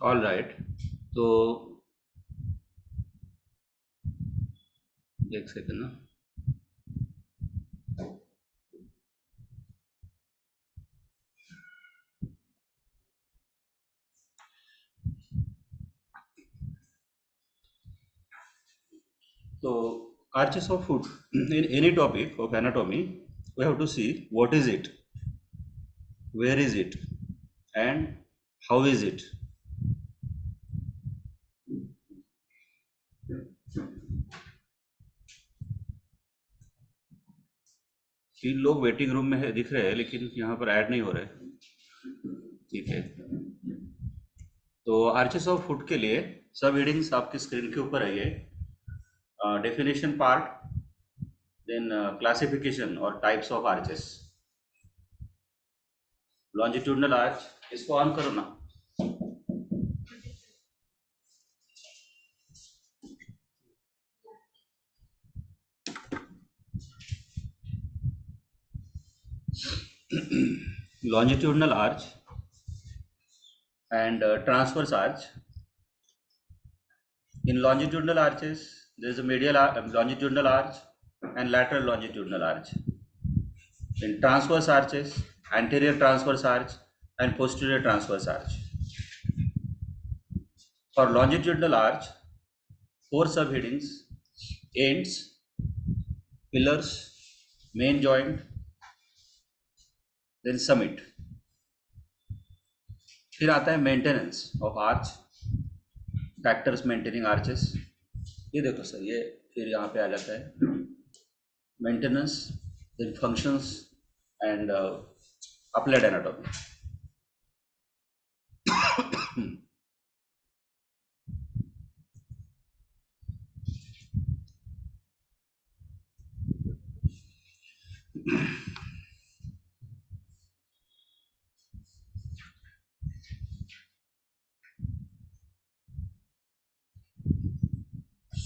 All right. तो एक second ना। तो arches of foot in any topic of anatomy, we have to see what is it, where is it, and how is it. तीन लोग waiting room में है दिख रहे हैं, लेकिन यहाँ पर ऐड नहीं हो रहे। ठीक है। तो आर्चेस ऑफ फुट के लिए सब रीडिंग्स आपकी स्क्रीन के ऊपर है। ये डेफिनेशन पार्ट, देन क्लासिफिकेशन और types of arches. Longitudinal arch, इसको ऑन करो ना। longitudinal arch and transverse arch. In longitudinal arches, there is a longitudinal arch and lateral longitudinal arch. In transverse arches, anterior transverse arch and posterior transverse arch. For longitudinal arch, four subheadings: ends, pillars, main joint, then summit. फिर आता है maintenance of arch, factors maintaining arches. ये देखो sir, ये फिर यहाँ पे आ जाता है maintenance, then functions and applied anatomy.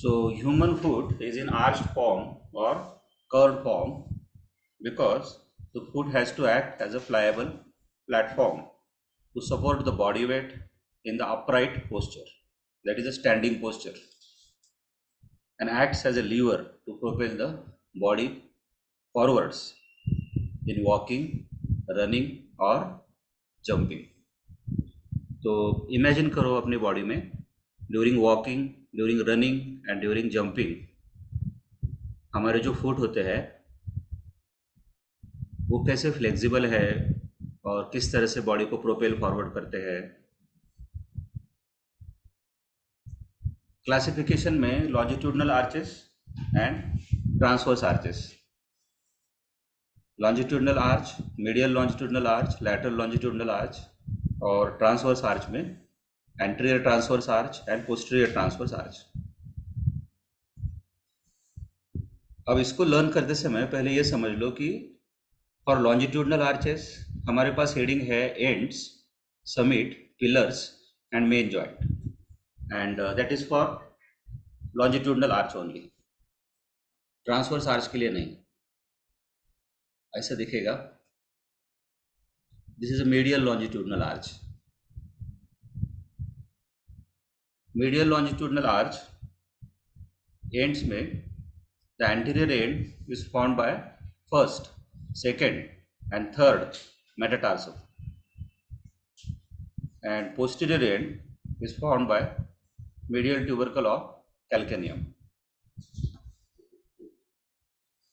So human foot is in arched form or curved form because the foot has to act as a pliable platform to support the body weight in the upright posture, that is a standing posture, and acts as a lever to propel the body forwards in walking, running or jumping. तो imagine करो अपनी body में during walking, during running and during jumping हमारे जो foot होते हैं वो कैसे फ्लेक्सिबल है और किस तरह से बॉडी को प्रोपेल फॉरवर्ड करते हैं। क्लासिफिकेशन में longitudinal arches and transverse arches. Longitudinal arch, medial longitudinal arch, lateral longitudinal arch, और ट्रांसवर्स आर्च में anterior transverse arch and posterior transverse arch. अब इसको लर्न करते समय पहले ये समझ लो कि फॉर लॉन्जिट्यूडनल आर्चेस हमारे पास हेडिंग है ends, summit, pillars and main joint, and that is for longitudinal arch only. Transverse arch के लिए नहीं। ऐसा दिखेगा, this is a medial longitudinal arch. Medial longitudinal arch ends में the anterior end is formed by first, second and third metatarsal, and posterior end is formed by medial tubercle of calcaneum.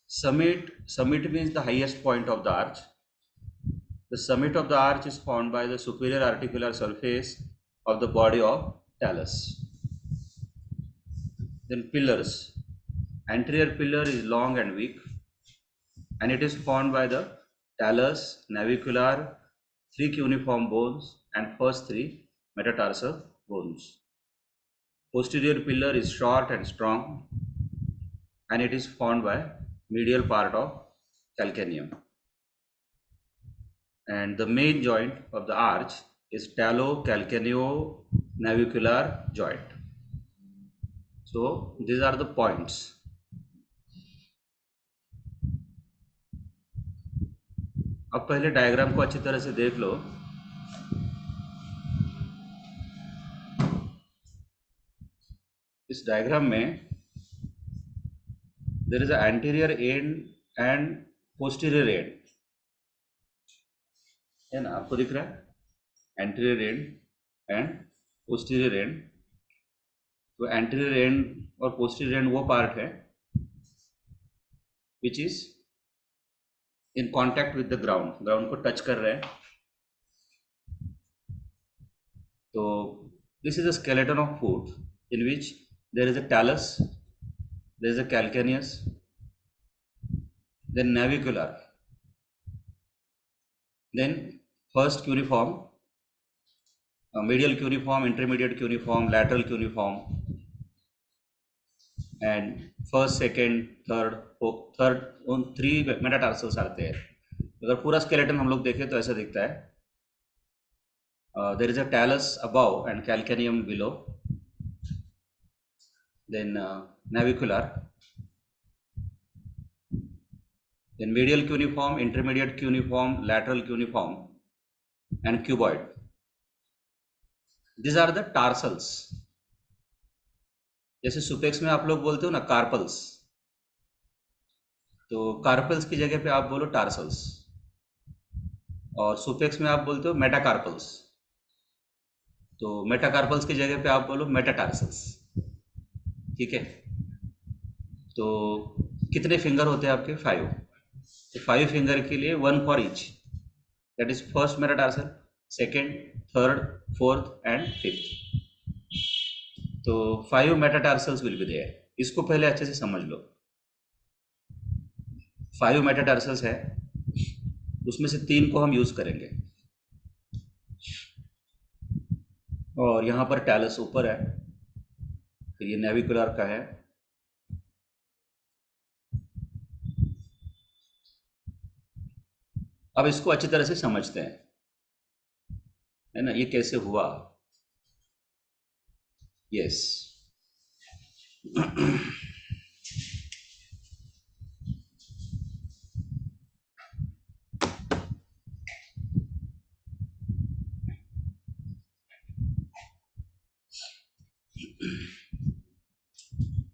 Summit means the highest point of the arch. The summit of the arch is formed by the superior articular surface of the body of talus. Then pillars. Anterior pillar is long and weak, and it is formed by the talus, navicular, three cuneiform bones and first three metatarsal bones. Posterior pillar is short and strong, and it is formed by medial part of calcaneum. And the main joint of the arch is talocalcaneo-navicular joint. So these are the points. अब पहले diagram को अच्छी तरह से देख लो। इस diagram में there is a anterior end and posterior end, है ना, आपको दिख रहा है anterior end and posterior end. तो एंटीरियर एंड और पोस्टीरियर एंड वो पार्ट है which is in contact with the ground, ground को टच कर रहे हैं। तो this is a skeleton of foot in which there is a talus, there is a calcaneus, then navicular, then first cuneiform, medial cuneiform, intermediate cuneiform, lateral cuneiform, and first, second, third उन 3 metatarsals आते हैं। अगर पूरा skeleton हम लोग देखें तो ऐसा दिखता है। There is a talus above and calcaneum below, then navicular, then medial cuneiform, intermediate cuneiform, lateral cuneiform, and cuboid. These are the tarsals. जैसे सुपेक्स में आप लोग बोलते हो ना कार्पल्स, तो कार्पल्स की जगह पे आप बोलो टार्सल्स, और सुपेक्स में आप बोलते हो मेटाकार्पल्स, तो मेटाकार्पल्स की जगह पे आप बोलो मेटाटार्सल्स। ठीक है, तो कितने फिंगर होते हैं आपके? 5। तो 5 फिंगर के लिए 1 for each, that is first metatarsal, second, third, fourth and fifth. तो 5 मेटाटार्सल्स विल बी देयर। इसको पहले अच्छे से समझ लो। 5 मेटाटार्सल्स है, उसमें से 3 को हम यूज करेंगे, और यहाँ पर टैलस ऊपर है, फिर ये नेविकुलर का है, अब इसको अच्छी तरह से समझते हैं, है ना, ये कैसे हुआ। यस,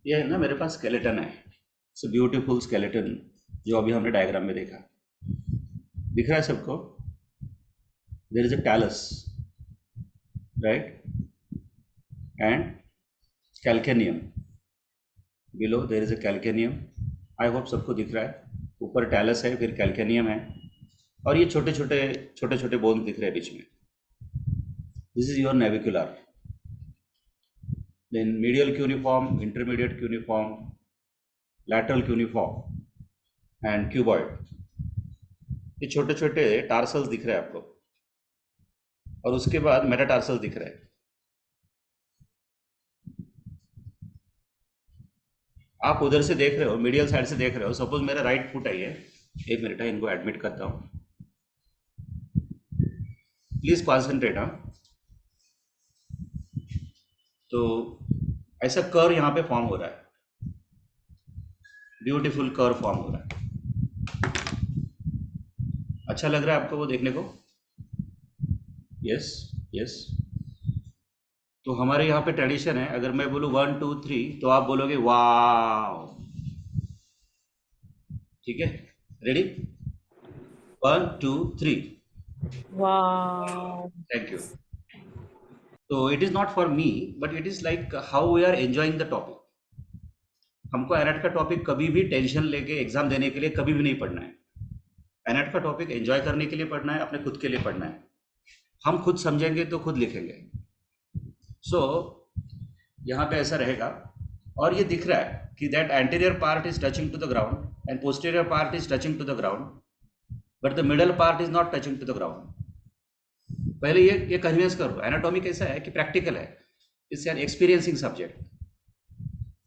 ये है ना, मेरे पास स्केलेटन है, इट्स ब्यूटीफुल स्केलेटन, जो अभी हमने डायग्राम में देखा। दिख रहा है सबको? There is a talus, right, and calcaneum below, there is a calcaneum. I hope सबको दिख रहा है। ऊपर टैलस है, फिर कैल्केनियम है, और ये छोटे छोटे बोन दिख रहे हैं बीच में। This is your navicular, then medial cuneiform, intermediate cuneiform, lateral cuneiform and cuboid। ये छोटे छोटे टार्सल्स दिख रहे हैं आपको, और उसके बाद मेटाटार्सल्स दिख रहे हैं। आप उधर से देख रहे हो, मीडियल साइड से देख रहे हो। सपोज मेरा राइट फुट है ये, 1 मिनट है, इनको एडमिट करता हूँ, प्लीज कॉन्सेंट्रेट। हाँ, तो ऐसा कर्व यहाँ पे फॉर्म हो रहा है, ब्यूटीफुल कर्व फॉर्म हो रहा है। अच्छा लग रहा है आपको वो देखने को? Yes yes. तो हमारे यहाँ पे ट्रेडिशन है, अगर मैं बोलूँ 1 2 3 तो आप बोलोगे वाव। ठीक है, रेडी? 1 2 3। Wow. Thank you. तो it is not for me, but it is like how we are enjoying the topic. हमको एनएट का टॉपिक कभी भी टेंशन लेके एग्जाम देने के लिए कभी भी नहीं पढ़ना है। एनएट का टॉपिक एंजॉय करने के लिए पढ़ना है, अपने खुद के लिए पढ़ना है। हम खुद समझेंगे तो खुद लिखेंगे। सो यहाँ पे ऐसा रहेगा, और ये दिख रहा है कि that anterior part is touching to the ground and posterior part is touching to the ground, but the middle part is not touching to the ground. पहले ये कन्विंस करो, एनाटॉमी कैसा है कि प्रैक्टिकल है, इट्स एन एक्सपीरियंसिंग सब्जेक्ट।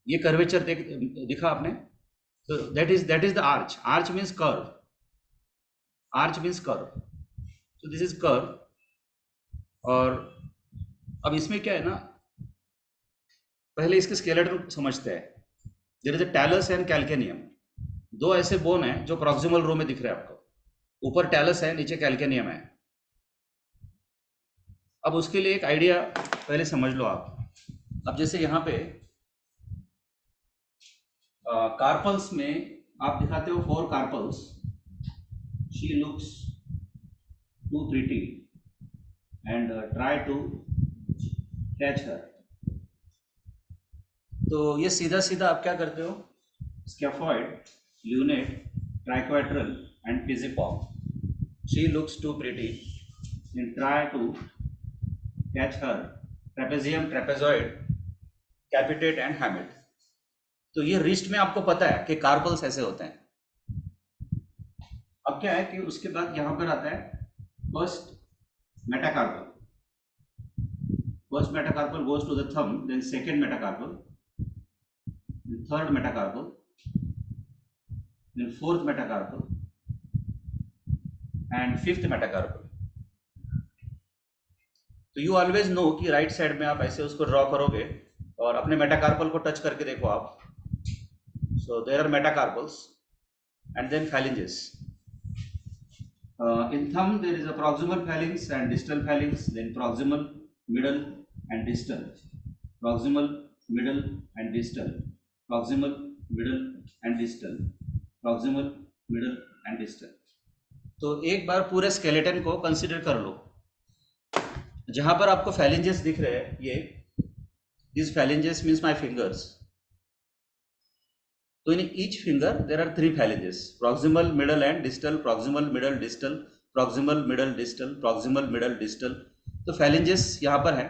ये curvature दिखा आपने, तो that is the arch. Arch means curve, arch means curve, so this is curve. और अब इसमें क्या है ना, पहले इसके स्केलेटन समझते हैं। There is a talus and calcaneum, 2 ऐसे बोन हैं जो प्रॉक्सिमल रो में दिख रहे हैं आपको। ऊपर टैलस है, नीचे कैल्केनियम है। अब उसके लिए एक आइडिया पहले समझ लो आप। अब जैसे यहाँ पे कार्पल्स में आप दिखाते हो 4 carpals. She looks too pretty and try to catch her. तो ये सीधा सीधा आप क्या करते हो, scaphoid, lunate, triquetral and pisiform. She looks too pretty and try to catch her, trapezium, trapezoid, capitate and hamate. तो ये रिस्ट में आपको पता है कि कार्पल्स ऐसे होते हैं. अब क्या है कि उसके बाद यहां पर आता है first metacarpal. First metacarpal goes to the thumb, then second metacarpal, then third metacarpal, then fourth metacarpal, and fifth metacarpal. तो you always know कि राइट साइड में आप ऐसे उसको ड्रॉ करोगे और अपने मेटाकार्पल को टच करके देखो आप. So there are metacarpals and then phalanges. In thumb there is a proximal phalanx and distal phalanx, then proximal, middle and distal, proximal, middle and distal, proximal, middle and distal, proximal, middle and distal. तो एक बार पूरे skeleton को consider कर लो. जहां पर आपको phalanges दिख रहे हैं, ये these phalanges means my fingers. So in each finger there are 3 phalanges: proximal, middle and distal, proximal, middle, distal, proximal, middle, distal, proximal, middle, distal. तो phalanges यहाँ पर है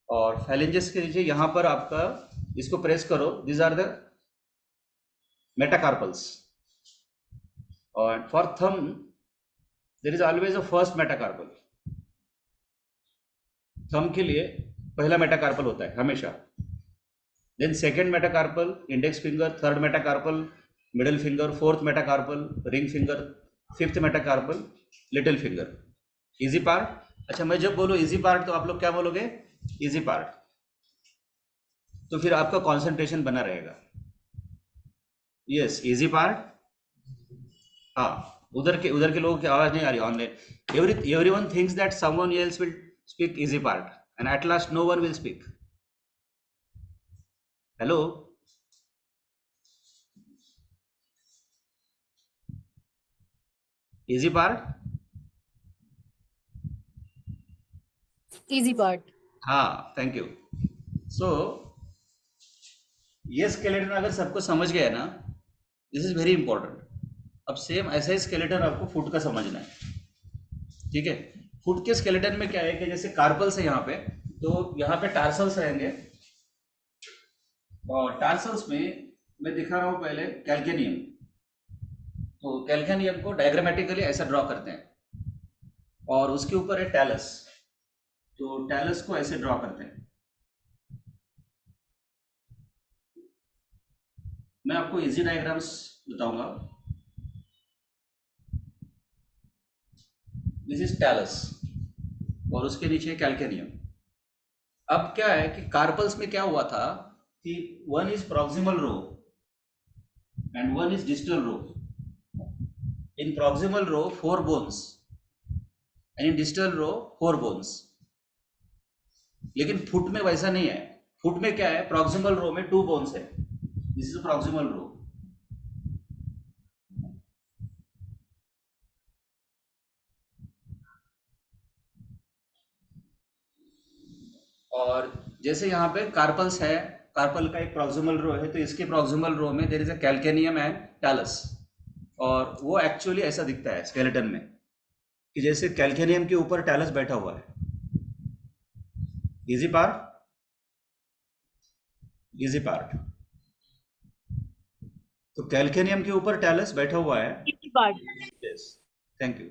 और phalanges के नीचे यहाँ पर आपका इसको प्रेस करो. These are the metacarpals. और for thumb there is always a first metacarpal. thumb के लिए पहला मेटाकार्पल होता है हमेशा. Then second metacarpal, index finger, third metacarpal, middle finger, fourth metacarpal, ring finger, fifth metacarpal, little finger. Easy part. अच्छा, मैं जब बोलूँ easy part तो आप लोग क्या बोलोगे? Easy part. तो फिर आपका कंसंट्रेशन बना रहेगा. Yes, easy part. हाँ, उधर के लोगों की आवाज नहीं आ रही online. Everyone thinks that someone else will speak easy part and at last no one will speak. Hello. Easy part. Easy part. हाँ, थैंक यू. सो ये स्केलेटन अगर सबको समझ गया ना, दिस इज वेरी इंपॉर्टेंट. अब सेम ऐसा ही स्केलेटन आपको फुट का समझना है. ठीक है. फुट के स्केलेटन में क्या है कि जैसे कार्पल्स है यहाँ पे, तो यहाँ पे टार्सल्स रहेंगे और टार्सल्स में मैं दिखा रहा हूँ पहले कैल्केनियम. तो कैल्केनियम को डायग्रामेटिकली ऐसा ड्रॉ करते हैं और उसके ऊपर है टैलस. तो टैलस को ऐसे ड्रॉ करते हैं. मैं आपको इजी डायग्राम्स बताऊंगा. दिस इज टैलस और उसके नीचे कैल्केनियम. अब क्या है कि कार्पल्स में क्या हुआ था कि one is proximal row and one is distal row. In proximal row 4 bones and in distal row 4 bones. लेकिन फुट में वैसा नहीं है. फुट में क्या है, प्रॉक्सिमल रो में 2 बोन्स है. दिस इज प्रॉक्सिमल रो. और जैसे यहाँ पे कार्पल्स है, कार्पल का एक प्रॉक्सिमल रो है, तो इसके प्रॉक्सिमल रो में there is a calcaneum and talus. और वो एक्चुअली ऐसा दिखता है स्केलेटन में कि जैसे कैल्केनियम के ऊपर टैलस बैठा हुआ है. Easy part. Easy part. तो कैल्केनियम के ऊपर टैलस बैठा हुआ है. Easy part. Yes, thank you.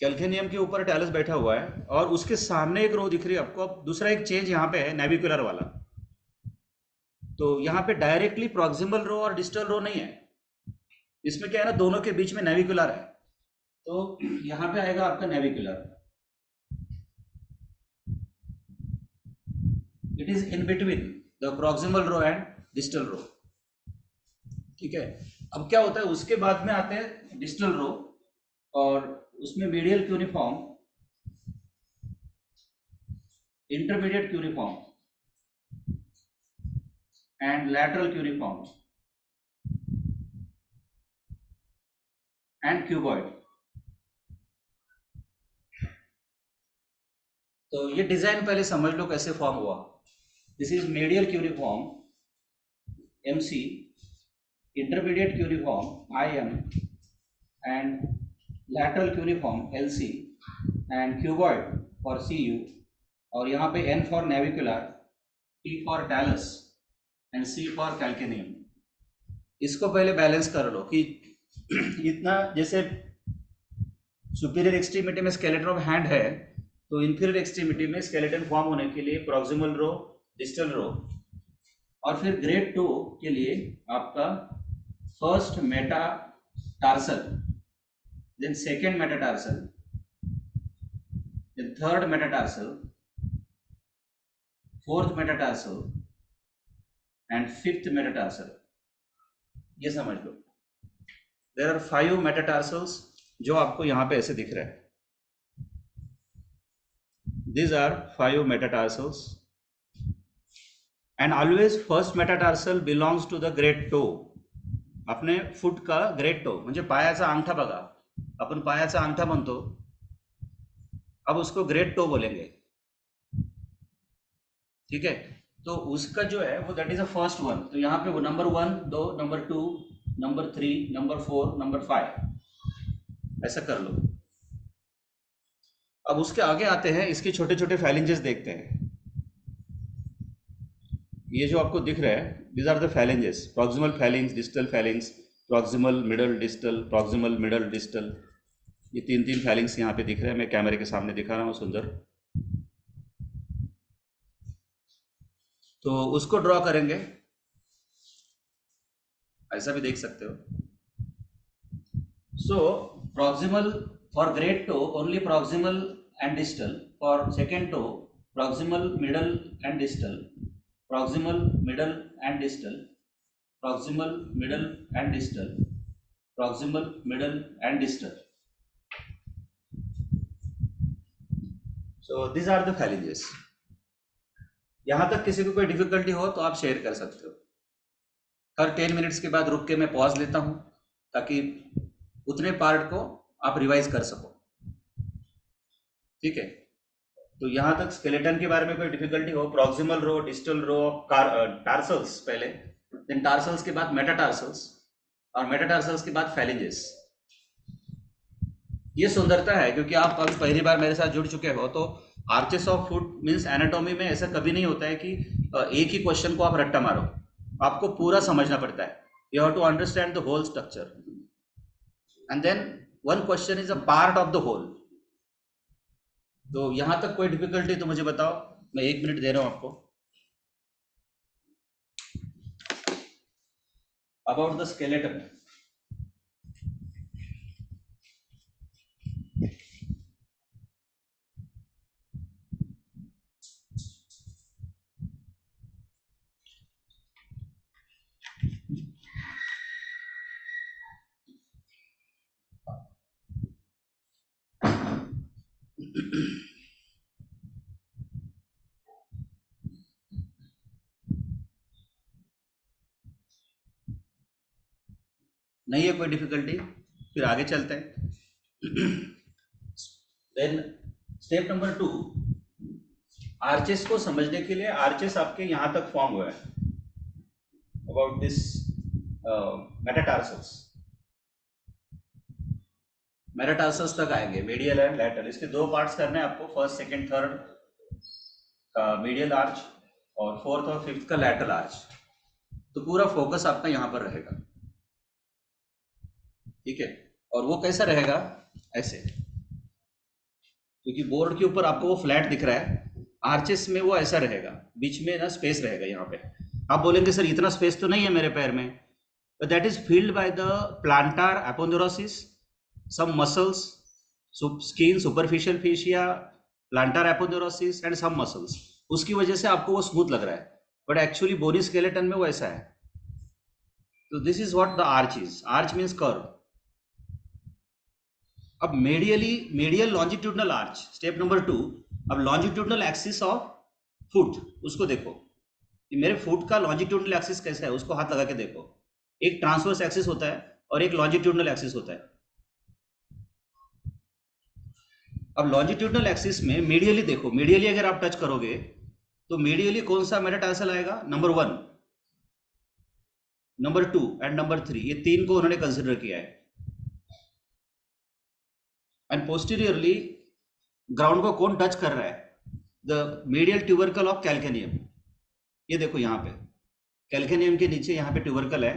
Calcaneum के ऊपर टैलस बैठा हुआ है और उसके सामने एक रो दिख रही है आपको. अब दूसरा एक चेंज यहाँ पे है, नेविकुलर वाला. तो यहाँ पे डायरेक्टली प्रॉक्सिमल रो और डिस्टल रो नहीं है. इसमें क्या है ना, दोनों के बीच में नेविकुलर है. तो यहाँ पे आएगा आपका navicular. It is in between the proximal row and distal row. ठीक है. अब क्या होता है, उसके बाद में आते हैं डिस्टल रो और उसमें medial cuneiform intermediate cuneiform and lateral cuneiform and cuboid. तो ये डिजाइन पहले समझ लो कैसे फॉर्म हुआ. This is medial cuneiform MC, intermediate cuneiform IM and lateral cuneiform LC and cuboid for CU, और यहाँ पे N for navicular, T for talus and C for calcaneum. इसको पहले बैलेंस कर लो कि इतना, जैसे सुपीरियर एक्सट्रीमिटी में स्केलेटन ऑफ हैंड है तो इंफीरियर एक्सट्रीमिटी में स्केलेटन फॉर्म होने के लिए प्रॉक्सिमल रो, डिस्टल रो, और फिर ग्रेड 2 के लिए आपका first metatarsal, then second metatarsal, then third metatarsal, fourth metatarsal and fifth metatarsal. ये समझ लो. देयर आर 5 मेटाटार्सल्स जो आपको यहां पे ऐसे दिख रहा है. These are 5 metatarsals and always first metatarsal belongs to the great toe. अपने फुट का ग्रेट टो म्हणजे पायाचा अंगठा बघा, आपण पायाचा अंगठा म्हणतो, अब उसको ग्रेट टो बोलेंगे. ठीक है, तो उसका जो है वो that is a first one. तो यहाँ पे वो number 1, 2, number 2, number 3, number 4, number 5 ऐसा कर लो. अब उसके आगे आते हैं, इसके छोटे छोटे फैलेंजेस देखते हैं. ये जो आपको दिख रहा है, these are the phalanges, proximal phalanx, distal phalanx, proximal middle distal, proximal middle distal. ये तीन phalanx यहाँ पे दिख रहे हैं. मैं कैमरे के सामने दिखा रहा हूँ सुंदर. तो उसको ड्रॉ करेंगे, ऐसा भी देख सकते हो. सो proximal for great toe only proximal and distal, for second toe proximal, middle and distal, proximal, middle and distal, proximal, middle and distal, proximal, middle and distal. So these are the phalanges. यहां तक किसी को कोई difficulty हो तो आप share कर सकते हो. हर 10 मिनट्स के बाद रुक के मैं पॉज लेता हूं ताकि उतने पार्ट को आप रिवाइज कर सको. ठीक है, तो यहां तक स्केलेटन के बारे में कोई डिफिकल्टी हो, proximal row, distal row, tarsals पहले, देन टार्सल्स के बाद मेटाटार्सल्स, और मेटाटार्सल्स के बाद फैलेंजेस. ये सुंदरता है क्योंकि आप अभी पहली बार मेरे साथ जुड़ चुके हो. तो arches of foot means anatomy में ऐसा कभी नहीं होता है कि एक ही क्वेश्चन को आप रट्टा मारो. आपको पूरा समझना पड़ता है. You have to understand the whole structure and then one question is a part of the whole. तो यहां तक कोई डिफिकल्टी तो मुझे बताओ. मैं 1 मिनट दे रहा हूं आपको. अबाउट द स्केलेटन, नहीं है कोई डिफिकल्टी, फिर आगे चलते हैं. देन स्टेप नंबर 2, आर्चेस को समझने के लिए. आर्चेस आपके यहां तक फॉर्म हुआ है अबाउट दिस मेटाटार्सल्स. मेटाटार्सल्स तक आएंगे, मीडियल एंड लैटरल. इसके 2 पार्ट्स करने हैं आपको, फर्स्ट, सेकंड, थर्ड का मीडियल आर्च और फोर्थ और फिफ्थ का लैटरल आर्च. तो पूरा फोकस आपका यहां पर रहेगा. ठीक है, और वो कैसा रहेगा, ऐसे, क्योंकि बोर्ड के ऊपर आपको वो फ्लैट दिख रहा है. आर्चेस में वो ऐसा रहेगा, बीच में ना स्पेस रहेगा. यहाँ पे आप बोलेंगे सर इतना स्पेस तो नहीं है मेरे पैर में. That is filled by the plantar aponeurosis, some muscles, skin, superficial fascia, plantar aponeurosis and some muscles. उसकी वजह से आपको वो स्मूथ लग रहा है, बट एक्चुअली बोनी स्केलेटन में वो ऐसा है. तो this is what the arch is. Arch means curve. अब medial longitudinal arch, step number 2. अब लॉन्जिट्यूडनल एक्सिस ऑफ फुट, उसको देखो कि मेरे फुट का लॉन्जिट्यूडनल एक्सिस कैसा है, उसको हाथ लगा के देखो। एक ट्रांसवर्स एक्सिस होता है और एक लॉन्जिट्यूडनल एक्सिस होता है। अब लॉन्जिट्यूडनल एक्सिस में मीडियली देखो, मीडियली अगर आप टच करोगे तो मीडियली कौन सा मेटाटार्सल आएगा, नंबर 1, नंबर 2 एंड नंबर 3, ये 3 को उन्होंने कंसिडर किया है। एंड पोस्टीरियरली ग्राउंड को कौन टच कर रहा है, the medial tubercle of calcaneum. ये देखो यहाँ पे कैल्केनियम के नीचे यहाँ पे ट्यूबरकल है,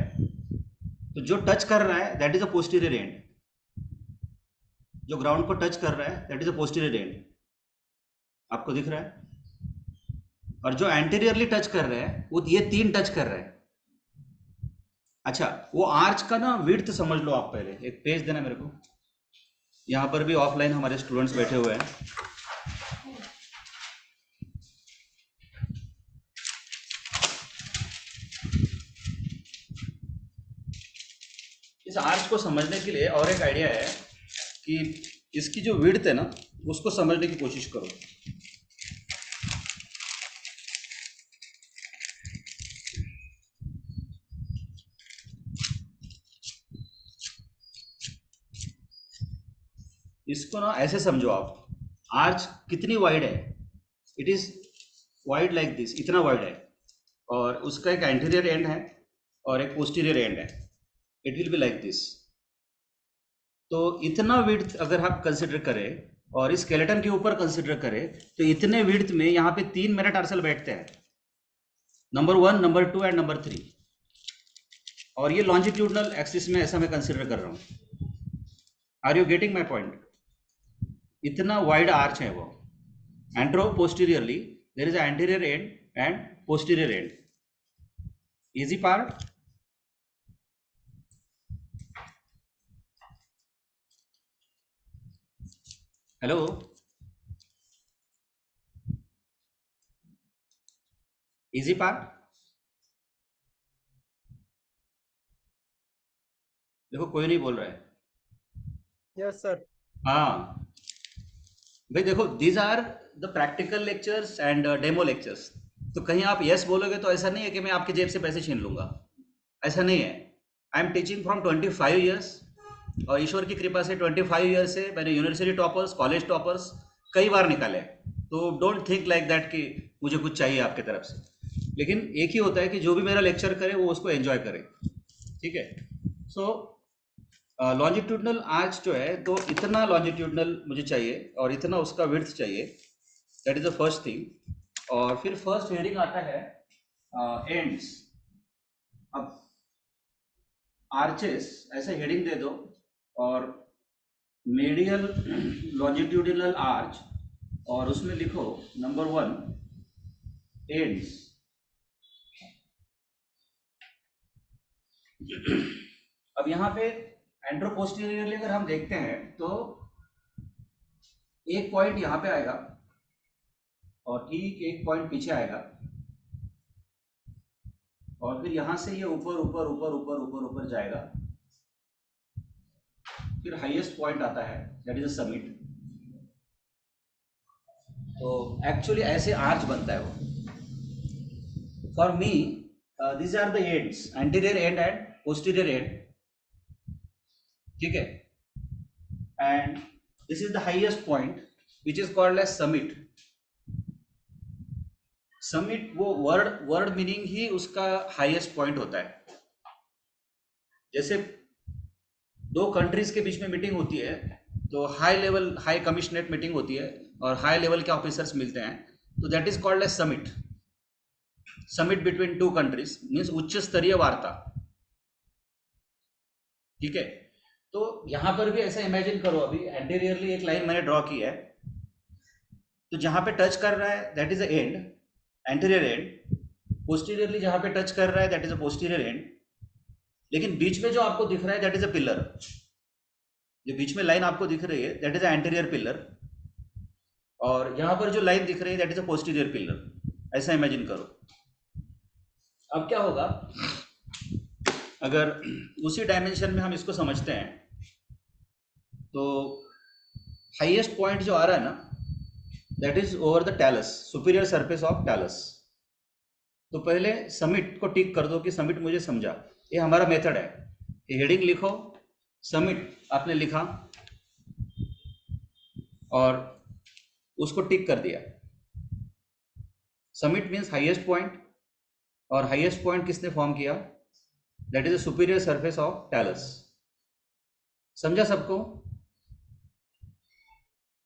तो जो टच कर रहा है that is a posterior and, जो ग्राउंड को टच कर रहा है that is a posterior and, आपको दिख रहा है। और जो एंटीरियरली टच कर रहा है वो ये 3 टच कर रहा है। अच्छा, वो आर्च का ना विड्थ समझ लो आप। पहले एक पेज देना मेरे को, यहाँ पर भी ऑफलाइन हमारे स्टूडेंट्स बैठे हुए हैं। इस आर्च को समझने के लिए और एक आइडिया है कि इसकी जो विड्थ है ना उसको समझने की कोशिश करो। इसको ना ऐसे समझो आप, आर्च कितनी वाइड है, it is wide like this, इतना वाइड है, और उसका एक एंटीरियर एंड है और एक पोस्टीरियर एंड है, it will be like this. तो इतना विड्थ अगर आप कंसिडर करें और इस स्केलेटन के ऊपर कंसिडर करें तो इतने विड्थ में यहाँ पे 3 मेटाटार्सल बैठते हैं, नंबर 1, नंबर 2 एंड नंबर 3। और ये लॉन्जिट्यूडनल एक्सिस में ऐसा मैं कंसिडर कर रहा हूँ। Are you getting my point? इतना वाइड आर्च है वो। Anteroposteriorly there is anterior end and posterior end. Easy part? Hello, easy part? देखो कोई नहीं बोल रहा है। Yes sir. हाँ भाई देखो, these are the practical lectures and demo lectures. तो कहीं आप यस बोलोगे तो ऐसा नहीं है कि मैं आपकी जेब से पैसे छीन लूंगा, ऐसा नहीं है। I am teaching from 25 years, और ईश्वर की कृपा से 25 ईयर्स से मैंने यूनिवर्सिटी टॉपर्स, कॉलेज टॉपर्स कई बार निकाले। तो डोंट थिंक लाइक दैट कि मुझे कुछ चाहिए आपके तरफ से। लेकिन एक ही होता है कि जो भी मेरा लेक्चर करे वो उसको एंजॉय करे, ठीक है। सो लॉन्जिट्यूडनल आर्च जो है, तो इतना लॉन्जिट्यूडनल मुझे चाहिए और इतना उसका विड्थ चाहिए, that is the first thing. और फिर फर्स्ट हेडिंग आता है एंड्स। अब आर्चेस ऐसे हेडिंग दे दो, और मेडियल लॉन्जिट्यूडिनल आर्च, और उसमें लिखो नंबर 1 एंड्स। अब यहाँ पे एंट्रोपोस्टीरियरली अगर हम देखते हैं तो एक पॉइंट यहाँ पे आएगा और ठीक एक पॉइंट पीछे आएगा, और फिर यहां से ये ऊपर ऊपर ऊपर ऊपर ऊपर ऊपर जाएगा, फिर हाईएस्ट पॉइंट आता है दैट इज अ समिट। तो एक्चुअली ऐसे आर्च बनता है वो। For me this are the ends, anterior end and posterior end, ठीक है। And this is the highest point which is called as summit. Summit वो वर्ड मीनिंग ही उसका हाईएस्ट पॉइंट होता है। जैसे दो कंट्रीज के बीच में मीटिंग होती है तो high level, high commissionerate meeting होती है और हाई लेवल के ऑफिसर्स मिलते हैं, तो that is called as summit. Summit between two countries means उच्च स्तरीय वार्ता, ठीक है। तो यहां पर भी ऐसा इमेजिन करो, अभी एंटीरियरली एक लाइन मैंने ड्रॉ की है, तो जहां पे टच कर रहा है that is a and, anterior and. Posteriorly जहां पे टच कर रहा है that is a posterior and. लेकिन बीच में जो आपको दिख रहा है दैट इज अ पिलर, जो बीच में लाइन आपको दिख रही है that is a anterior pillar, और यहां पर जो लाइन दिख रही है that is a posterior pillar. ऐसा इमेजिन करो। अब क्या होगा अगर उसी डायमेंशन में हम इसको समझते हैं, तो हाईएस्ट पॉइंट जो आ रहा है ना, that is over the talus, superior surface of talus. तो पहले समिट को टिक कर दो कि समिट मुझे समझा, ये हमारा मेथड है। ये हेडिंग लिखो, समिट आपने लिखा और उसको टिक कर दिया। समिट मीन्स हाईएस्ट पॉइंट, और हाईएस्ट पॉइंट किसने फॉर्म किया? That is the superior surface of talus. समझा सबको?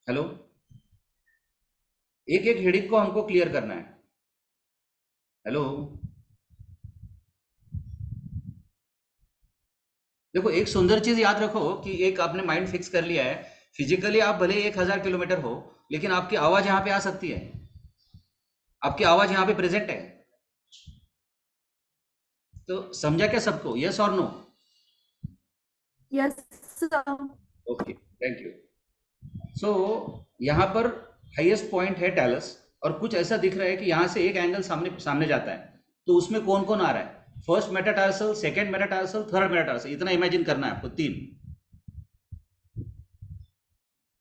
हेलो, एक एक हेडिंग को हमको क्लियर करना है। हेलो, देखो एक सुंदर चीज याद रखो कि एक आपने माइंड फिक्स कर लिया है, फिजिकली आप भले 1000 किलोमीटर हो, लेकिन आपकी आवाज यहां पे आ सकती है, आपकी आवाज यहां पे प्रेजेंट है। तो समझा क्या सबको? यस और no? Yes, sir. Okay, thank you. So यहाँ पर हाईएस्ट पॉइंट है टैलस, और कुछ ऐसा दिख रहा है कि यहाँ से एक एंगल सामने सामने जाता है, तो उसमें कौन कौन आ रहा है? First metatarsal, second metatarsal, third metatarsal, इतना इमेजिन करना है आपको, 3।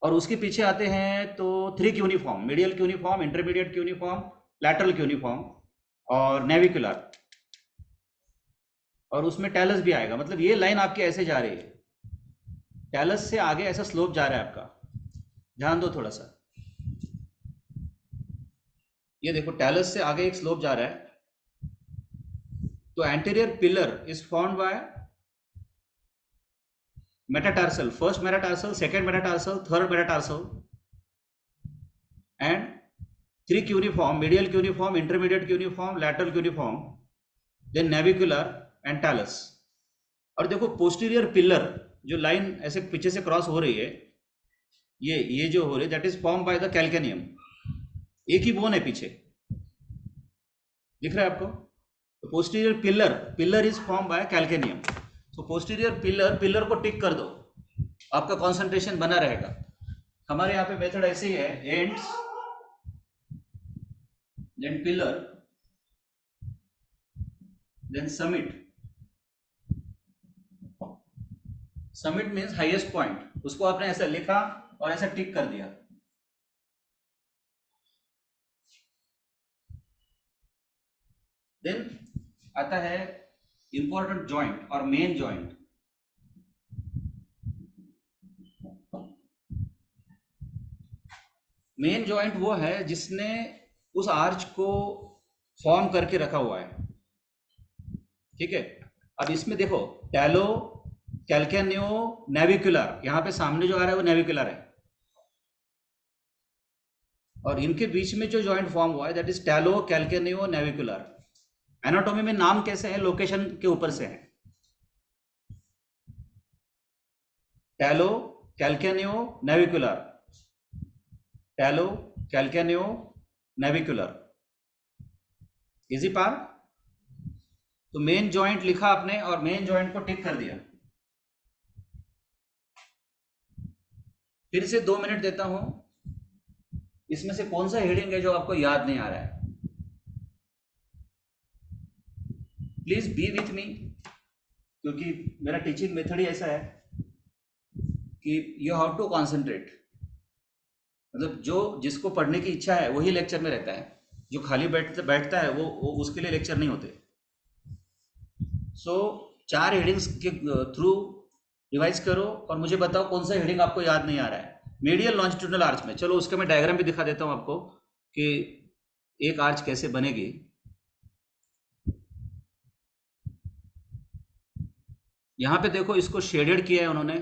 और उसके पीछे आते हैं तो 3 cuneiform, medial cuneiform, intermediate cuneiform, lateral cuneiform और नेविकुलर, और उसमें टैलस भी आएगा। मतलब ये लाइन आपकी ऐसे जा रही है, टैलस से आगे ऐसा स्लोप जा रहा है आपका। ध्यान दो थोड़ा सा, ये देखो टैलस से आगे एक स्लोप जा रहा है। तो anterior pillar is formed bye metatarsal, first metatarsal, second metatarsal, third metatarsal, and 3 cuneiform, medial cuneiform, intermediate cuneiform, lateral cuneiform, then navicular and talus। और देखो पोस्टीरियर पिलर जो लाइन ऐसे पीछे से क्रॉस हो रही है, ये जो हो रही है, that is form by the calcaneum. एक ही बोन है पीछे, दिख रहा है आपको? तो posterior pillar, pillar is form bye calcaneum. तो पोस्टीरियर पिलर, पिलर को टिक कर दो, आपका कंसंट्रेशन बना रहेगा। हमारे यहाँ पे मेथड ऐसे ही है, ends then pillar then summit. Summit means highest point, उसको आपने ऐसा लिखा और ऐसा टिक कर दिया। देन आता है इंपॉर्टेंट जॉइंट और मेन जॉइंट। मेन जॉइंट वो है जिसने उस आर्च को फॉर्म करके रखा हुआ है, ठीक है? अब इसमें देखो टैलो, कैल्केनियो, नेविकुलर, यहां पे सामने जो आ रहा है वो नेविकुलर है, और इनके बीच में जो जॉइंट फॉर्म हुआ है that is talo, calcaneo, navicular. Anatomy में नाम कैसे है? लोकेशन के ऊपर से है। Talo, calcaneo, navicular, talo, calcaneo, navicular. Easy part. तो मेन जॉइंट लिखा आपने और मेन जॉइंट को टिक कर दिया। फिर से 2 मिनट देता हूं, इसमें से कौन सा हेडिंग है जो आपको याद नहीं आ रहा है? प्लीज बी विथ मी, क्योंकि मेरा टीचिंग मेथड ही ऐसा है कि यू हैव टू कॉन्सेंट्रेट। मतलब जो जिसको पढ़ने की इच्छा है वही लेक्चर में रहता है, जो खाली बैठता है वो उसके लिए लेक्चर नहीं होते। सो 4 हेडिंग्स के थ्रू रिवाइज करो और मुझे बताओ कौन सा हेडिंग आपको याद नहीं आ रहा है। मीडियल लॉन्जिट्यूडनल आर्च में, चलो उसका मैं डायग्राम भी दिखा देता हूं आपको कि एक आर्च कैसे बनेगी। यहां पे देखो इसको शेडेड किया है उन्होंने,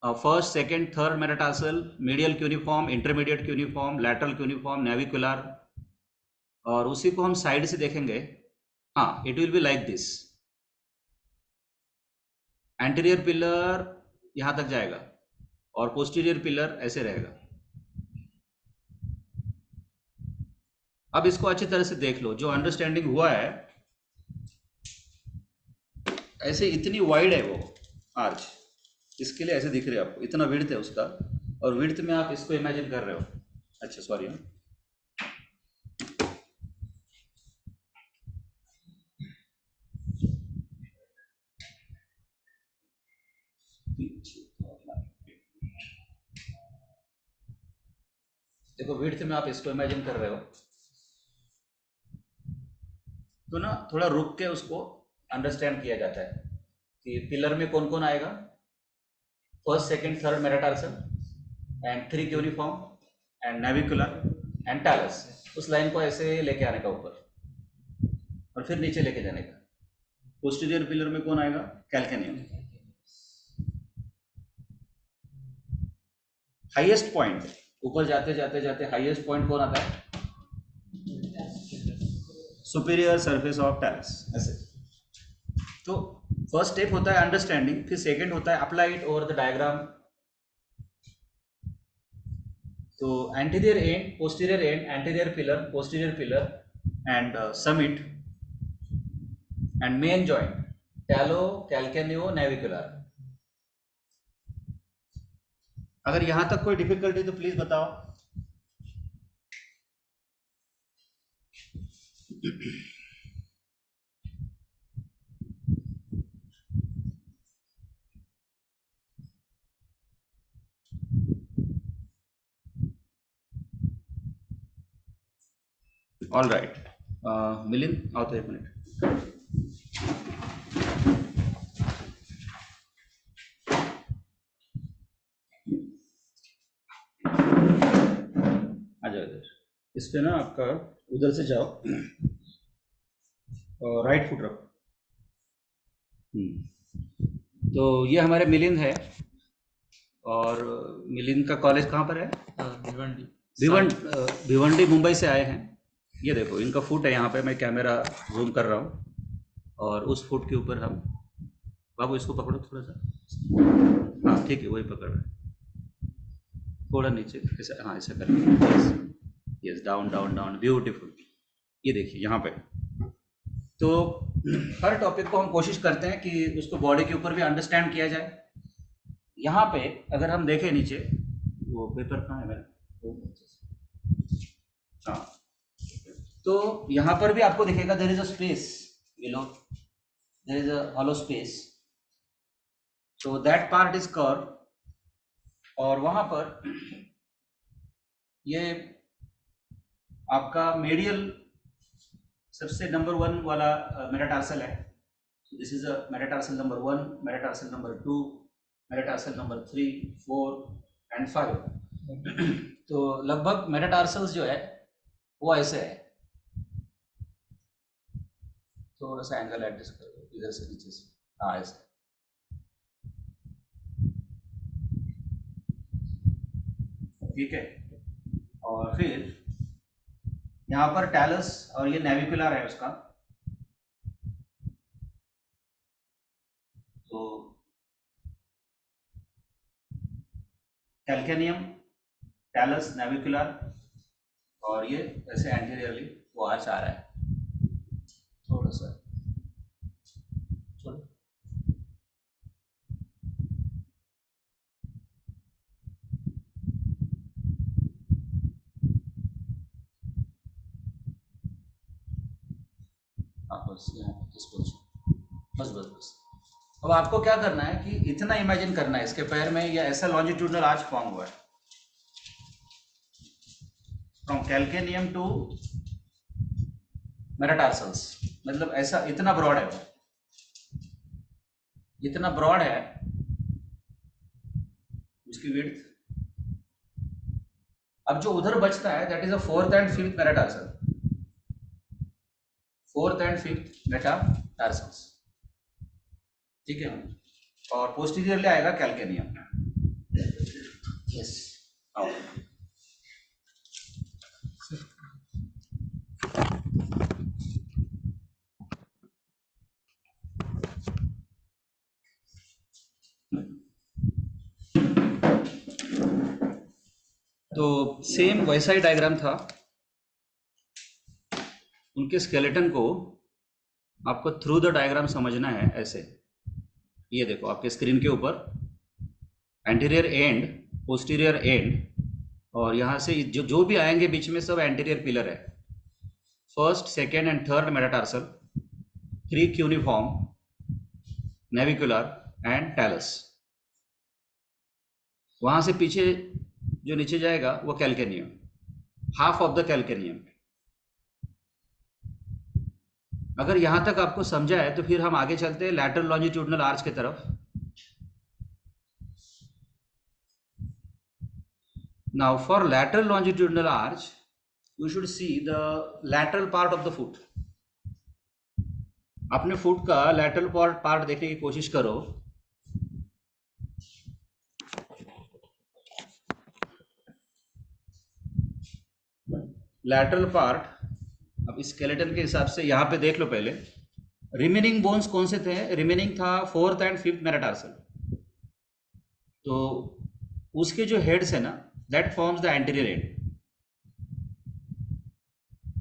first, second, third metatarsal, medial cuneiform, intermediate cuneiform, lateral cuneiform, navicular, और उसी को हम साइड से देखेंगे। हाँ, it will be like this. Anterior pillar यहां तक जाएगा और पोस्टीरियर पिलर ऐसे रहेगा। अब इसको अच्छी तरह से देख लो, जो अंडरस्टैंडिंग हुआ है, ऐसे इतनी वाइड है वो आर्च, इसके लिए ऐसे दिख रही है आपको, इतना विड्थ है उसका, और विड्थ में आप इसको इमेजिन कर रहे हो। अच्छा सॉरी, देखो विड्थ में आप इसको इमेजिन कर रहे हो, तो ना थोड़ा रुक के उसको अंडरस्टैंड किया जाता है कि पिलर में कौन कौन आएगा, first second third metatarsal and 3 cuneiform and navicular and talus. उस लाइन को ऐसे लेके आने का ऊपर और फिर नीचे लेके जाने का। पोस्टीरियर पिलर में कौन आएगा, कैल्केनियम। हाईएस्ट पॉइंट, ऊपर जाते जाते जाते हाईएस्ट पॉइंट कौन आता है, सुपीरियर सरफेस ऑफ टैलस। ऐसे तो फर्स्ट स्टेप होता है अंडरस्टैंडिंग, फिर सेकंड होता है apply it over the diagram. तो anterior end, posterior end, anterior pillar, posterior pillar and summit end main joint, talo, calcaneo, navicular. अगर यहां तक कोई डिफिकल्टी तो प्लीज बताओ। ऑल राइट, मिलिंद आओ तो एक मिनट। आ जाओ इधर, इस पे ना आपका उधर से जाओ और राइट फुट रखो। तो ये हमारे मिलिंद है, और मिलिंद का कॉलेज कहाँ पर है, भिवंडी। भिवंडी मुंबई से आए हैं। ये देखो इनका फुट है, यहाँ पे मैं कैमरा जूम कर रहा हूँ, और उस फुट के ऊपर हम, बाबू इसको पकड़ो थोड़ा सा, हाँ ठीक है वही पकड़ रहे हैं, थोड़ा नीचे ऐसा, हाँ ऐसा कर, yes yes, down down down, beautiful. ये देखिए यहाँ पे, तो हर टॉपिक को हम कोशिश करते हैं कि उसको बॉडी के ऊपर भी अंडरस्टैंड किया जाए। यहाँ पे अगर हम देखें नीचे, वो पेपर कहाँ है मेरा, हाँ, तो यहाँ पर भी आपको दिखेगा there is a space below, there is a hollow space, so that part is curve. और वहां पर ये आपका मेडियल सबसे नंबर 1 वाला मेटाटार्सल है। This is a metatarsal number 1, metatarsal number 2, metatarsal number 3, 4 and 5। तो लगभग मेटाटार्सल्स जो है वो ऐसे है। थोड़ा सा एंगल एडजस्ट कर दो इधर से नीचे से, हाँ ऐसे। ठीक है, और फिर यहाँ पर टैलस और ये नेविकुलर है उसका। तो कैल्केनियम, टैलस, नेविकुलर, और ये ऐसे एंटीरियरली वो आर्च आ रहा है। थोड़ा सा चलो, हाँ बस यहाँ इस पोजीशन, बस बस बस। अब आपको क्या करना है कि इतना इमेजिन करना है इसके पैर में या ऐसा लॉन्जिट्यूडनल आर्च फॉर्म हुआ है फ्रॉम कैल्केनियम टू मेटाटार्सल्स, मतलब ऐसा इतना ब्रॉड है वो, इतना ब्रॉड है उसकी विड्थ। अब जो उधर बचता है that is a 4th and 5th metatarsal, 4th and 5th metatarsals, ठीक है। और पोस्टीरियरली आएगा कैल्केनियम। यस, आओ। तो सेम वैसा ही डायग्राम था, उनके स्केलेटन को आपको थ्रू द डायग्राम समझना है ऐसे। ये देखो आपके स्क्रीन के ऊपर एंटीरियर एंड, पोस्टीरियर एंड, और यहाँ से जो भी आएंगे बीच में सब एंटीरियर पिलर है। First, second and third metatarsal, 3 cuneiform, navicular and talus. वहाँ से पीछे जो नीचे जाएगा वो calcaneum. Half of the calcaneum. अगर यहां तक आपको समझा है तो फिर हम आगे चलते हैं लैटरल लॉन्जिट्यूडनल आर्च की तरफ। Now for lateral longitudinal arch you should see the lateral part of the foot. अपने फुट का लैटरल पार्ट देखने की कोशिश करो। लैटरल पार्ट, अब स्केलेटन के हिसाब से यहाँ पे देख लो पहले रिमेनिंग बोन्स कौन से थे। रिमेनिंग था 4th एंड 5th मेटाटार्सल। तो उसके जो हेड्स है ना, that forms the anterior end,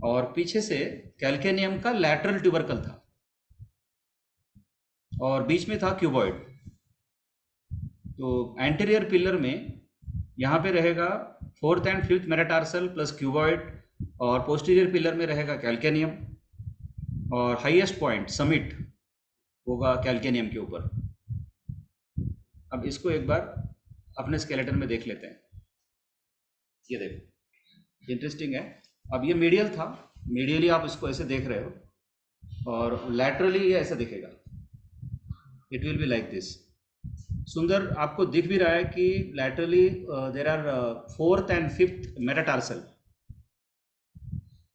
और पीछे से कैल्केनियम का लैटरल ट्यूबरकल था और बीच में था क्यूबॉइड। तो एंटीरियर पिलर में यहाँ पे रहेगा 4th and 5th metatarsal plus cuboid, और पोस्टीरियर पिलर में रहेगा कैल्केनियम, और हाईएस्ट पॉइंट समिट होगा कैल्केनियम के ऊपर। अब इसको एक बार अपने स्केलेटन में देख लेते हैं। ये देखो, इंटरेस्टिंग है। अब ये मीडियल था, मीडियली आप इसको ऐसे देख रहे हो, और लैटरली ये ऐसा दिखेगा, it will be like this. सुंदर, आपको दिख भी रहा है कि laterally there are 4th and 5th metatarsal,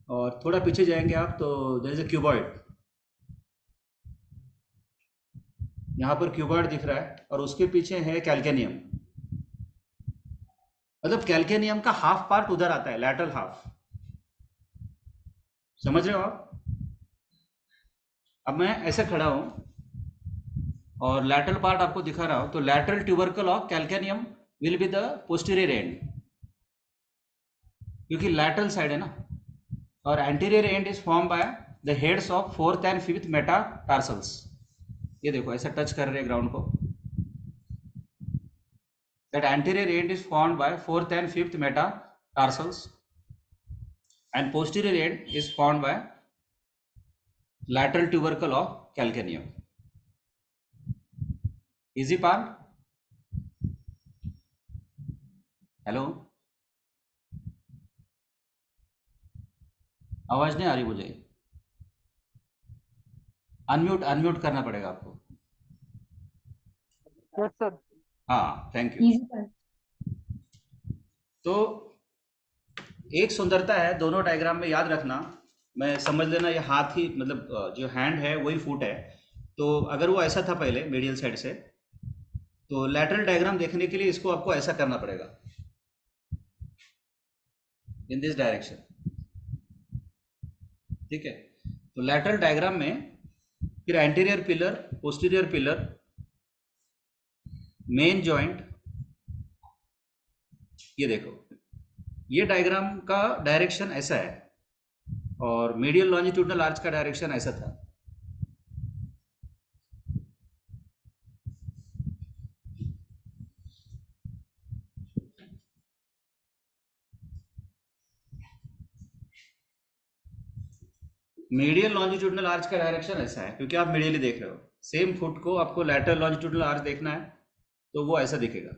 और थोड़ा पीछे जाएंगे आप तो देयर इज अ क्यूबॉइड। यहाँ पर क्यूबॉइड दिख रहा है और उसके पीछे है कैल्केनियम। मतलब कैल्केनियम का हाफ पार्ट उधर आता है, लैटरल हाफ। समझ रहे हो आप? अब मैं ऐसे खड़ा हूं और लैटरल पार्ट आपको दिखा रहा हूं, तो lateral tubercle of calcaneum will be the posterior and, क्योंकि लैटरल साइड है ना, और anterior and is form by the heads of 4th and 5th metatarsals. ये देखो ऐसा टच कर रहे हैं ग्राउंड को। That anterior and is formed bye 4th and 5th metatarsals, and posterior end is formed by lateral tubercle of calcaneum. Easy part? Hello, आवाज नहीं आ रही मुझे। अनम्यूट करना पड़ेगा आपको। Yes, sir. हाँ, थैंक यू। तो एक सुंदरता है दोनों डायग्राम में, याद रखना। मैं समझ लेना ये हाथ ही, मतलब जो हैंड है वही फुट है। तो अगर वो ऐसा था पहले मीडियल साइड से, तो लैटरल डायग्राम देखने के लिए इसको आपको ऐसा करना पड़ेगा, इन दिस डायरेक्शन। ठीक है? तो लैटरल डायग्राम में फिर anterior pillar, posterior pillar, main joint, ये देखो, ये डायग्राम का डायरेक्शन ऐसा है और मीडियल लॉन्जिट्यूडनल आर्च का डायरेक्शन ऐसा था। मीडियल लॉन्जिट्यूडनल आर्च का डायरेक्शन ऐसा है क्योंकि आप मीडियली देख रहे हो। सेम फुट को आपको लैटरल लॉन्जिट्यूडनल आर्च देखना है तो वो ऐसा दिखेगा,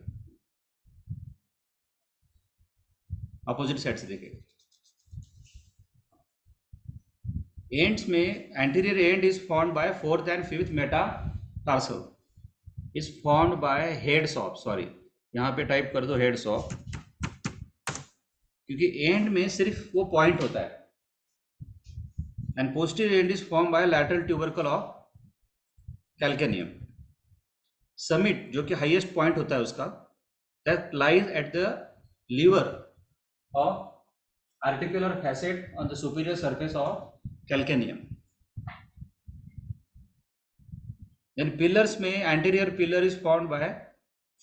अपोजिट साइड से देखेगा। एंड्स में anterior and is formed bye 4th and 5th metatarsal, is formed bye heads of, sorry यहाँ पे टाइप कर दो हेड्स ऑफ, क्योंकि एंड में सिर्फ वो पॉइंट होता है। And posterior end is formed by lateral tubercle of calcaneum. Summit जो कि हाईएस्ट पॉइंट होता है उसका, that lies at the lever of articular facet on the superior surface of calcaneum. Then pillars में anterior pillar is formed by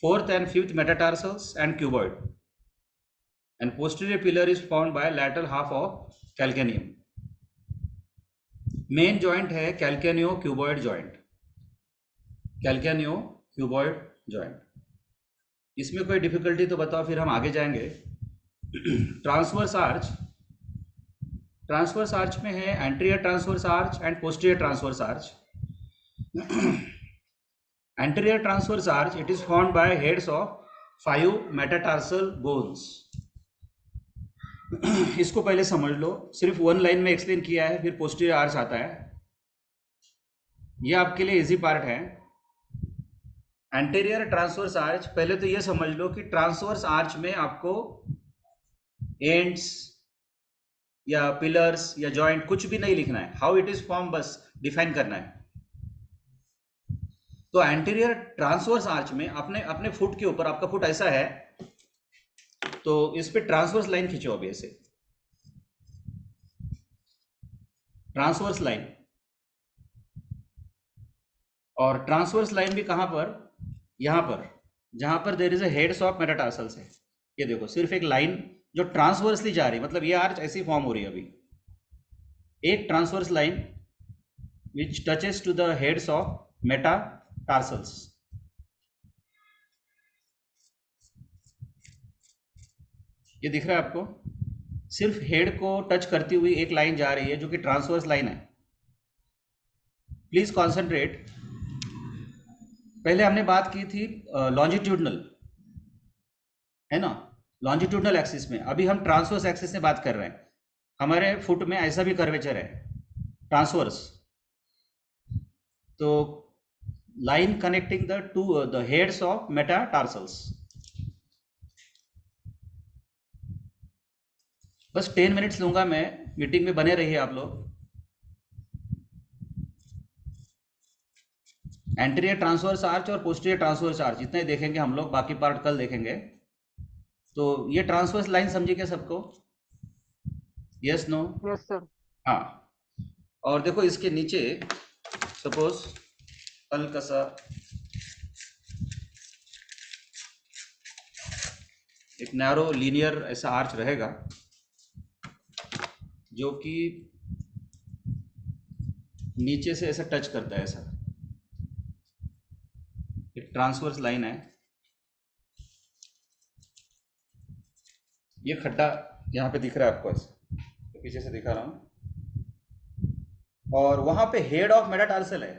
4th and 5th metatarsals and cuboid, and posterior pillar is formed by lateral half of calcaneum. Main joint है calcaneo-cuboid joint, calcaneo-cuboid joint. इसमें कोई difficulty तो बताओ, फिर हम आगे जाएंगे। ट्रांसवर्स आर्च, ट्रांसवर्स आर्च में है anterior transverse arch and posterior transverse arch. Anterior transverse arch, it is formed by heads of 5 metatarsal bones. इसको पहले समझ लो, सिर्फ वन लाइन में एक्सप्लेन किया है, फिर पोस्टीरियर आर्च आता है। ये आपके लिए इजी पार्ट है। एंटीरियर ट्रांसवर्स आर्च, पहले तो ये समझ लो कि ट्रांसवर्स आर्च में आपको एंड्स या पिलर्स या जॉइंट कुछ भी नहीं लिखना है, हाउ इट इज फॉर्म बस डिफाइन करना है। तो एंटीरियर ट्रांसवर्स आर्च में अपने अपने फुट के ऊपर, आपका फुट ऐसा है तो इस पे ट्रांसवर्स लाइन खींचो अभी ऐसे, ट्रांसवर्स लाइन। और ट्रांसवर्स लाइन भी कहां पर, यहां पर, जहां पर there is a heads of metatarsals है। ये देखो सिर्फ एक लाइन जो ट्रांसवर्सली जा रही है, मतलब ये आर्च ऐसी फॉर्म हो रही है अभी, एक transverse line which touches to the heads of metatarsals। ये दिख रहा है आपको, सिर्फ हेड को टच करती हुई एक लाइन जा रही है जो कि ट्रांसवर्स लाइन है। Please concentrate. पहले हमने बात की थी लॉन्जिट्यूडनल, है ना, लॉन्जिट्यूडनल एक्सिस में। अभी हम ट्रांसवर्स एक्सिस में बात कर रहे हैं। हमारे फुट में ऐसा भी कर्वेचर है ट्रांसवर्स, तो line connecting the heads of metatarsals. बस 10 मिनट्स लूंगा मैं, मीटिंग में बने रहिए आप लोग। एंटीरियर ट्रांसवर्स आर्च और पोस्टीरियर ट्रांसवर्स आर्च इतना ही देखेंगे हम लोग, बाकी पार्ट कल देखेंगे। तो ये ट्रांसवर्स लाइन समझी क्या सबको? Yes no? Yes sir. हाँ। और देखो इसके नीचे सपोज हल्का सा एक नैरो लीनियर ऐसा आर्च रहेगा जो कि नीचे से ऐसा टच करता है, ऐसा एक ट्रांसवर्स लाइन है। ये खड्डा यहाँ पे दिख रहा है आपको, ऐसे तो पीछे से दिखा रहा हूँ, और वहां पे हेड ऑफ मेटाटार्सल है।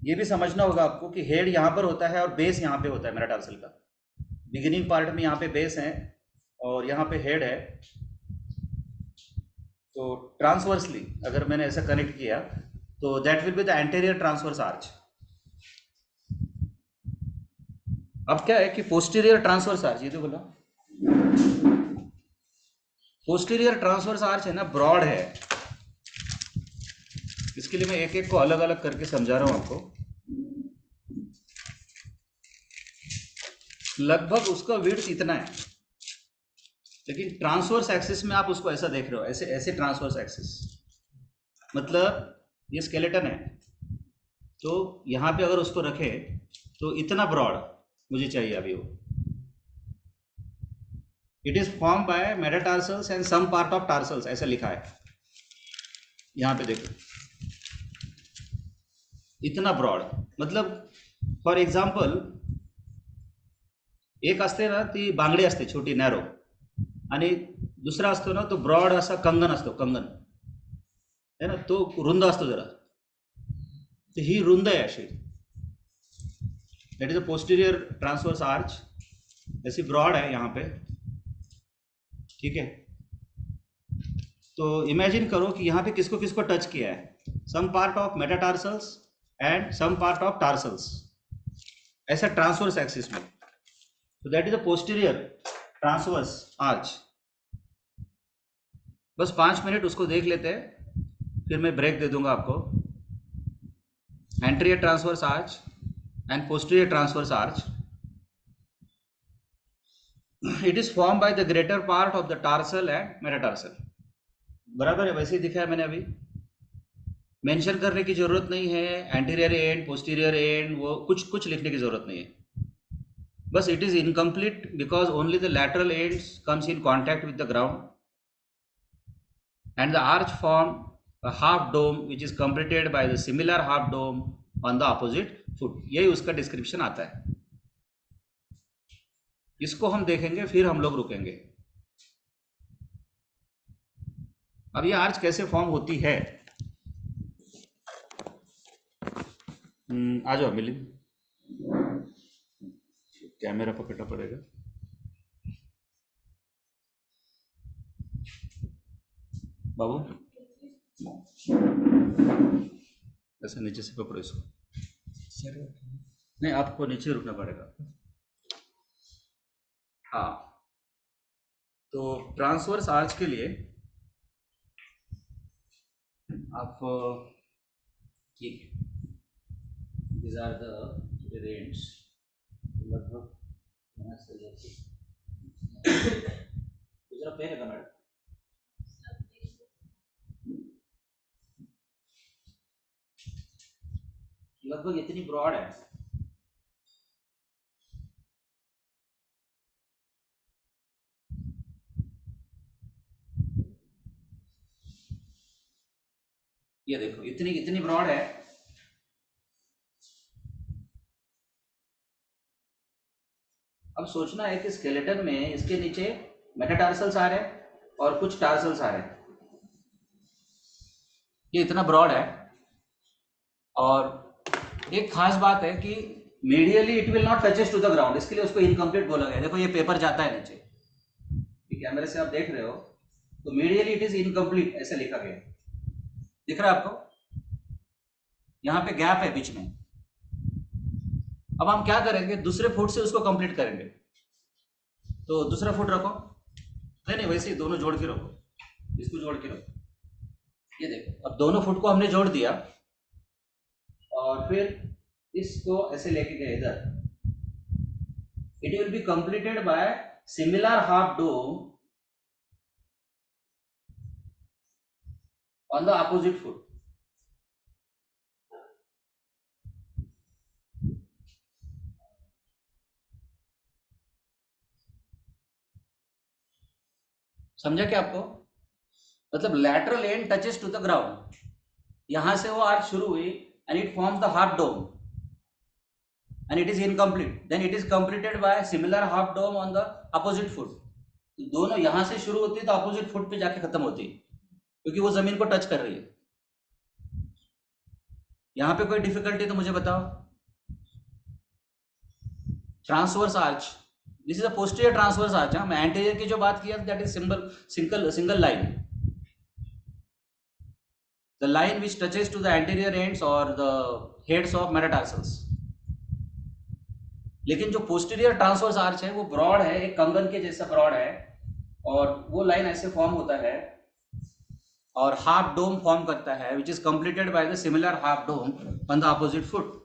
ये भी समझना होगा आपको कि हेड यहाँ पर होता है और बेस यहाँ पे होता है मेटाटार्सल का। बिगिनिंग पार्ट में यहाँ पे बेस है और यहाँ पे हेड है। तो ट्रांसवर्सली अगर मैंने ऐसा कनेक्ट किया तो that will be the anterior transverse arch. अब क्या है कि पोस्टीरियर ट्रांसवर्स आर्च, ये तो बोला पोस्टीरियर ट्रांसवर्स आर्च है ना, ब्रॉड है। इसके लिए मैं एक एक को अलग अलग करके समझा रहा हूं आपको। लगभग उसका विड्थ इतना है, लेकिन ट्रांसवर्स एक्सिस में आप उसको ऐसा देख रहे हो, ऐसे ऐसे ट्रांसवर्स एक्सिस, मतलब ये स्केलेटन है। तो यहां पे अगर उसको रखे तो इतना ब्रॉड मुझे चाहिए अभी वो। It is form by metatarsals and some part of tarsals, ऐसा लिखा है यहां पे देखो, इतना ब्रॉड। मतलब फॉर एक्झाम्पल एक असते ना ती बांगडी असते छोटी नॅरो, आणि दुसरा असतो ना तो ब्रॉड असा कंगन असतो, कंगन है ना, तो रुंद असतो जरा। तो ही रुंद आहे अशी, that is a posterior transverse arch, ऐसी ब्रॉड है यहाँ पे, ठीक है। तो इमेजिन करो कि यहाँ पे किसको किसको टच किया है, some part of metatarsals and some part of tarsals, ऐसा ट्रांसवर्स एक्सिस में। तो that is a posterior transverse arch. बस 5 मिनट उसको देख लेते हैं, फिर मैं ब्रेक दे दूंगा आपको। Anterior transverse arch and posterior transverse arch, it is form by the greater part of the tarsal and metatarsal. बराबर है, वैसे ही दिखा है मैंने अभी, मेंशन करने की जरूरत नहीं है, एंटीरियर एंड पोस्टीरियर एंड वो कुछ कुछ लिखने की जरूरत नहीं है। बस it is incomplete because only the lateral ends comes in contact with the ground and the arch form a half dome which is completed by the similar half dome on the opposite foot। यही उसका description आता है। इसको हम देखेंगे फिर हम लोग रुकेंगे। अब ये आर्च कैसे फॉर्म होती है, आ जाओ मिलिंद, कैमरा पकड़ना पड़ेगा। बाबू ऐसे नीचे से पकड़ो इसको, नहीं आपको नीचे रुकना पड़ेगा। हाँ, तो ट्रांसवर्स आर्च के लिए आप these are the range लगभग यहाँ से लेके दूसरा पेन है मैडम, लगभग इतनी ब्रॉड है। ये देखो इतनी इतनी ब्रॉड है। अब सोचना है कि स्केलेटन में इसके नीचे मेटाटार्सल्स आ रहे हैं और कुछ टार्सल्स आ रहे हैं। ये इतना ब्रॉड है और एक खास बात है कि medially it will not touches to the ground, इसके लिए उसको इनकम्प्लीट बोला गया। देखो ये पेपर जाता है नीचे, कैमरे से आप देख रहे हो, तो मीडियली इट इज इनकम्प्लीट ऐसे लिखा गया। दिख रहा है आपको? यहाँ पे गैप है बीच में। अब हम क्या करेंगे, दूसरे फुट से उसको कंप्लीट करेंगे। तो दूसरा फुट रखो, नहीं वैसे ही दोनों जोड़ के रखो, इसको जोड़ के रखो। ये देखो अब दोनों फुट को हमने जोड़ दिया और फिर इसको ऐसे लेके गए इधर। It will be completed by similar half dome on the opposite foot. समझा क्या आपको? मतलब lateral end touches to the ground, यहां से वो आर्च शुरू हुई and it forms the half dome and it is incomplete, then it is completed by similar half dome on the opposite foot. तो दोनों यहां से शुरू होती है तो opposite foot पे जाके खत्म होती है, क्योंकि वो जमीन को टच कर रही है। यहां पे कोई डिफिकल्टी तो मुझे बताओ। Transverse arch, this is a posterior transverse arch. मैं एंटीरियर की जो बात किया that is single line, the line which touches to the anterior ends और द हेड्स ऑफ मेटाटार्सल्स। लेकिन जो पोस्टीरियर ट्रांसवर्स आर्च है वो ब्रॉड है, एक कंगन के जैसा ब्रॉड है, और वो लाइन ऐसे फॉर्म होता है और हाफ डोम फॉर्म करता है, which is completed by the similar half dome on the opposite foot.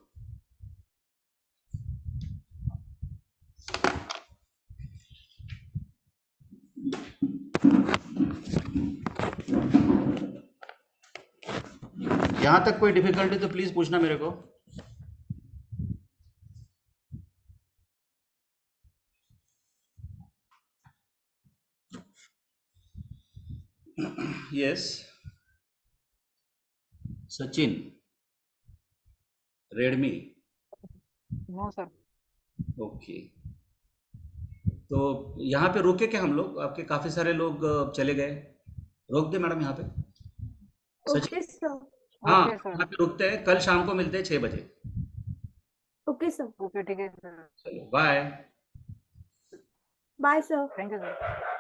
यहां तक कोई डिफिकल्टी तो प्लीज पूछना मेरे को। यस सचिन, रेडमी। No sir. ओके, तो यहाँ पे रोके क्या हम लोग? आपके काफी सारे लोग चले गए, रोक दे मैडम यहाँ पे। Okay sir. हाँ ओके सर। यहाँ पे रुकते हैं, कल शाम को मिलते हैं 6 बजे। Okay sir. ओके ठीक है सर। चलो bye. Bye sir. Thank you sir.